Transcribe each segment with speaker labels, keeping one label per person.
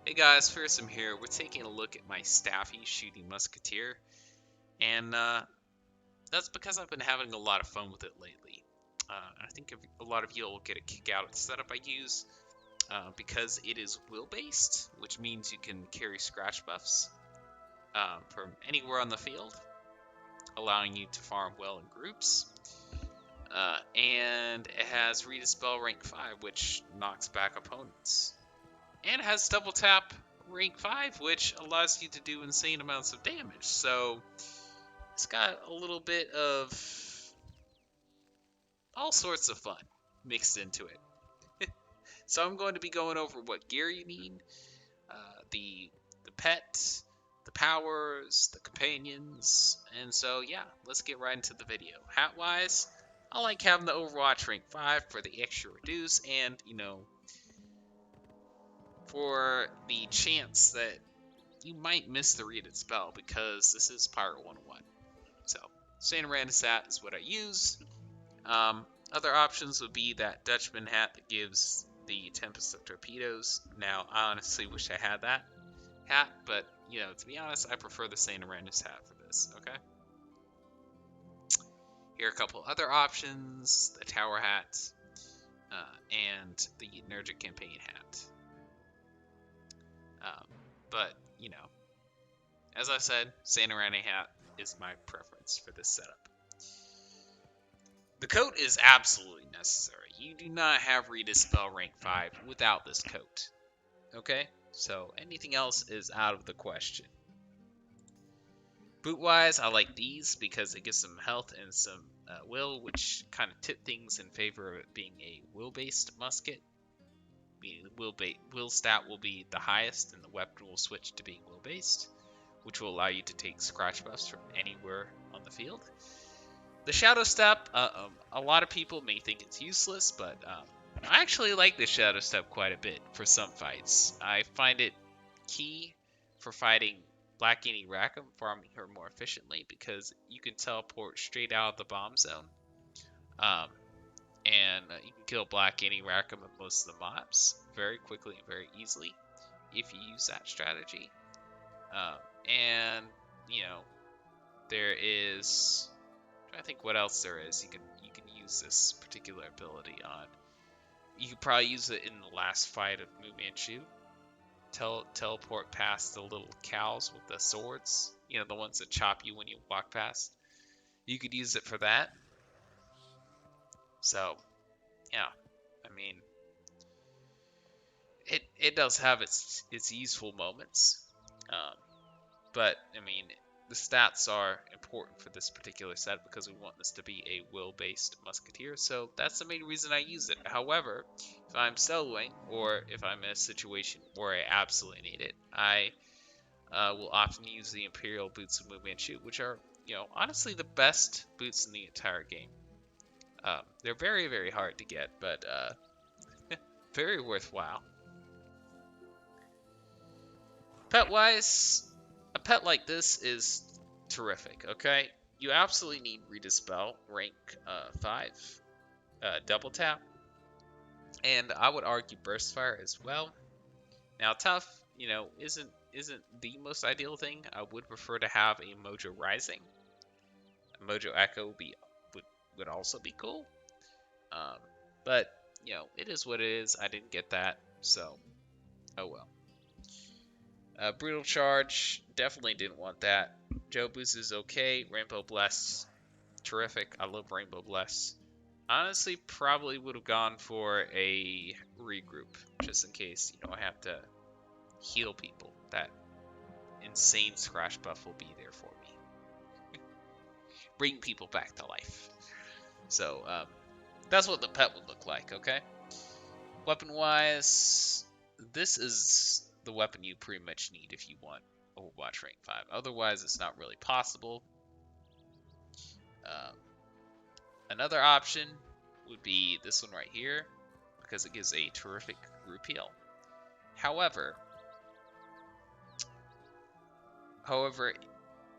Speaker 1: Hey guys, Fearsome here. We're taking a look at my staffy shooting Musketeer, and that's because I've been having a lot of fun with it lately. I think a lot of you will get a kick out of the setup I use because it is wheel-based, which means you can carry scratch buffs from anywhere on the field, allowing you to farm well in groups. And it has Read a Spell rank 5, which knocks back opponents. And it has double tap rank 5, which allows you to do insane amounts of damage. So it's got a little bit of all sorts of fun mixed into it. So I'm going to be going over what gear you need, the pet, the powers, the companions, and so yeah, let's get right into the video. Hat wise, I like having the Overwatch rank 5 for the extra reduce and for the chance that you might miss the Readied spell because this is Pirate101. So, Standard hat is what I use. Other options would be that Dutchman hat that gives the Tempest of Torpedoes. Now, I honestly wish I had that hat, but, to be honest, I prefer the Standard hat for this, okay? Here are a couple other options, the Tower hat, and the Energetic Campaign hat. But, as I said, Santa Rana hat is my preference for this setup. The coat is absolutely necessary. You do not have Read a Spell rank 5 without this coat. Okay? So anything else is out of the question. Boot-wise, I like these because it gives some health and some will, which kind of tip things in favor of it being a will-based musket. Will stat will be the highest, and the weapon will switch to being will-based, which will allow you to take scratch buffs from anywhere on the field. The Shadow Step, a lot of people may think it's useless, but I actually like the Shadow Step quite a bit for some fights. I find it key for fighting Black Annie Rackham, farming her more efficiently, because you can teleport straight out of the bomb zone. And you can kill Black Annie Rackham and most of the mobs very quickly and very easily if you use that strategy. And there is, I think what else there is. You can use this particular ability on. You could probably use it in the last fight of Mu Manchu. Teleport past the little cows with the swords. The ones that chop you when you walk past. You could use it for that. So, yeah, I mean, it does have its useful moments, but I mean, the stats are important for this particular set because we want this to be a will-based musketeer, so that's the main reason I use it. However, if I'm soloing or if I'm in a situation where I absolutely need it, I will often use the Imperial boots of Mu Manchu, which are honestly the best boots in the entire game. They're very, very hard to get, but very worthwhile. Pet-wise, a pet like this is terrific, okay? You absolutely need Read a Spell, rank 5, double tap, and I would argue Burst Fire as well. Now, Tough, isn't the most ideal thing. I would prefer to have a Mojo Rising. A Mojo Echo would also be cool. But, it is what it is. I didn't get that, so, oh well. Brutal Charge, definitely didn't want that. Joe Boost is okay. Rainbow Bless, terrific. I love Rainbow Bless. Honestly, probably would have gone for a regroup, just in case, I have to heal people. That insane scratch buff will be there for me. Bring people back to life. So, that's what the pet would look like, okay? Weapon-wise, this is the weapon you pretty much need if you want Overwatch rank 5. Otherwise, it's not really possible. Another option would be this one right here, because it gives a terrific group heal. However,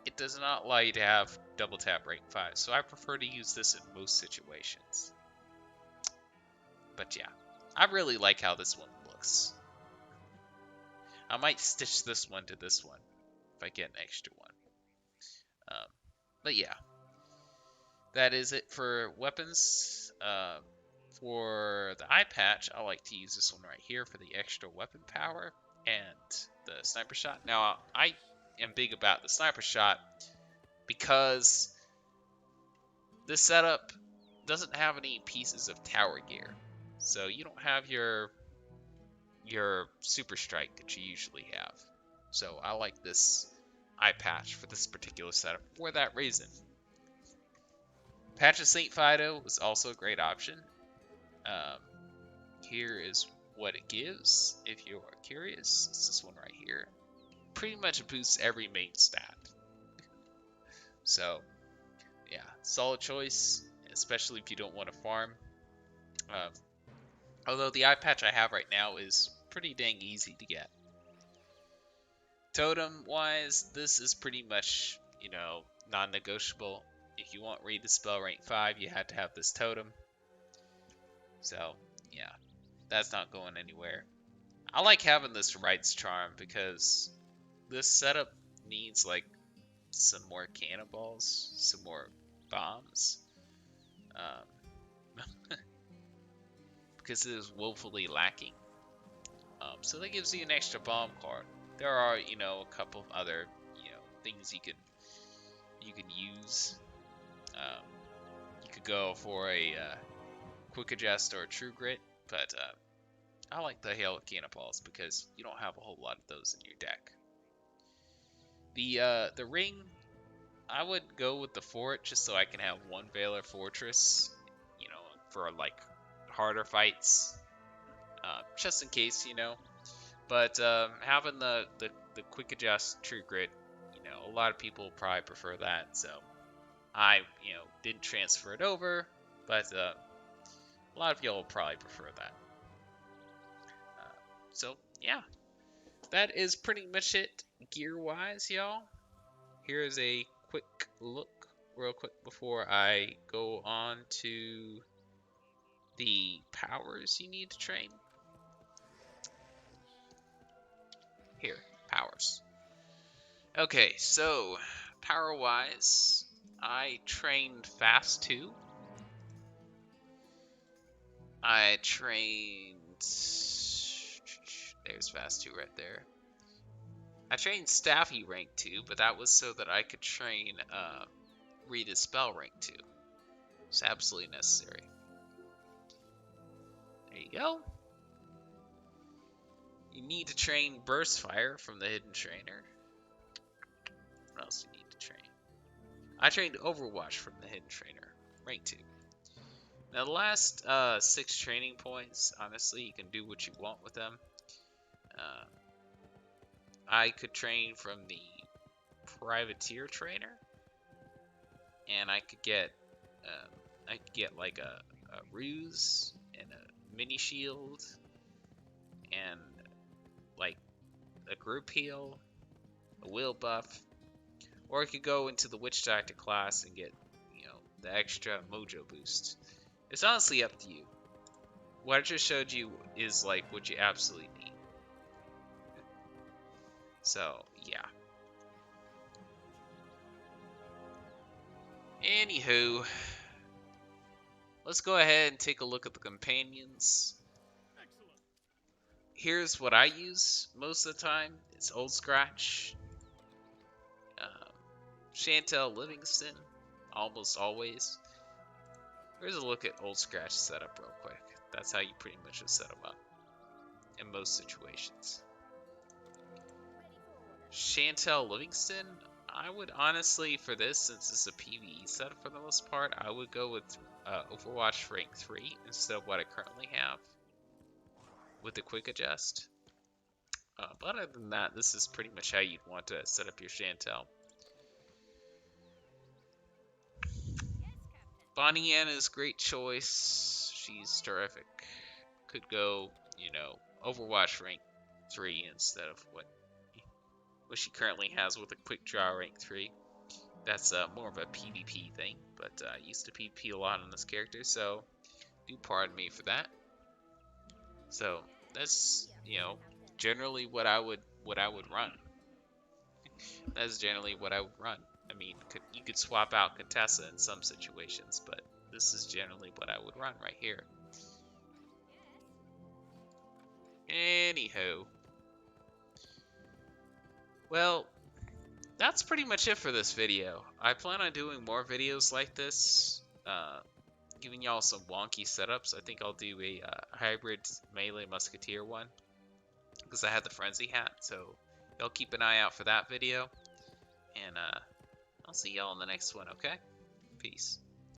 Speaker 1: it does not allow you to have double tap rank 5, so I prefer to use this in most situations. But yeah, I really like how this one looks. I might stitch this one to this one if I get an extra one. But yeah, that is it for weapons. For the eye patch, I like to use this one right here for the extra weapon power and the sniper shot. Now, I am big about the sniper shot because this setup doesn't have any pieces of tower gear. So you don't have your super strike that you usually have. So I like this eye patch for this particular setup for that reason. Patch of St. Fido is also a great option. Here is what it gives, if you are curious. It's this one right here. Pretty much boosts every main stat. So, yeah, solid choice, especially if you don't want to farm. Although the eye patch I have right now is pretty dang easy to get. Totem-wise, this is pretty much, non-negotiable. If you want Read the Spell rank 5, you had to have this totem. So, yeah, that's not going anywhere. I like having this Rights Charm because this setup needs, like, some more cannonballs, some more bombs. Because it is woefully lacking. So that gives you an extra bomb card. There are, a couple of other, things you can use. You could go for a quick adjust or a true grit, but I like the hail cannonballs because you don't have a whole lot of those in your deck. The ring, I would go with the fort just so I can have one Valor Fortress, for like harder fights, just in case, But having the quick adjust true grit, a lot of people probably prefer that, so I, didn't transfer it over, but a lot of y'all will probably prefer that. So, yeah, that is pretty much it gear-wise, y'all. Here's a quick look, real quick, before I go on to the powers you need to train. Here, powers. Okay, so, power-wise, I trained Fast 2. I trained... There's Fast 2 right there. I trained Staffy rank 2, but that was so that I could train Read a Spell rank 2. It's absolutely necessary. There you go. You need to train Burst Fire from the Hidden Trainer. What else do you need to train? I trained Overwatch from the Hidden Trainer, rank 2. Now the last 6 training points, honestly, you can do what you want with them. I could train from the Privateer Trainer, and I could get like a Ruse and a Mini Shield and like a Group Heal, a Will Buff, or I could go into the Witch Doctor class and get the extra Mojo boost. It's honestly up to you. What I just showed you is like what you absolutely need. So, yeah. Anywho, let's go ahead and take a look at the companions. Excellent. Here's what I use most of the time. It's Old Scratch, Chantel Livingston, almost always. Here's a look at Old Scratch setup real quick. That's how you pretty much just set them up in most situations. Chantel Livingston, I would honestly, for this, since it's a PvE setup for the most part, I would go with Overwatch rank 3 instead of what I currently have with the quick adjust. But other than that, this is pretty much how you'd want to set up your Chantel. Bonnie Anna's great choice. She's terrific. Could go, Overwatch rank 3 instead of what she currently has with a quick draw rank 3. That's more of a PvP thing, but I used to PvP a lot on this character, so do pardon me for that. So that's, generally what I would what I would run. That's generally what I would run. I mean, you could swap out Contessa in some situations, but this is generally what I would run right here. Anywho. Well, that's pretty much it for this video. I plan on doing more videos like this, giving y'all some wonky setups. I think I'll do a hybrid melee musketeer one, because I had the frenzy hat, so y'all keep an eye out for that video. And I'll see y'all in the next one, okay? Peace.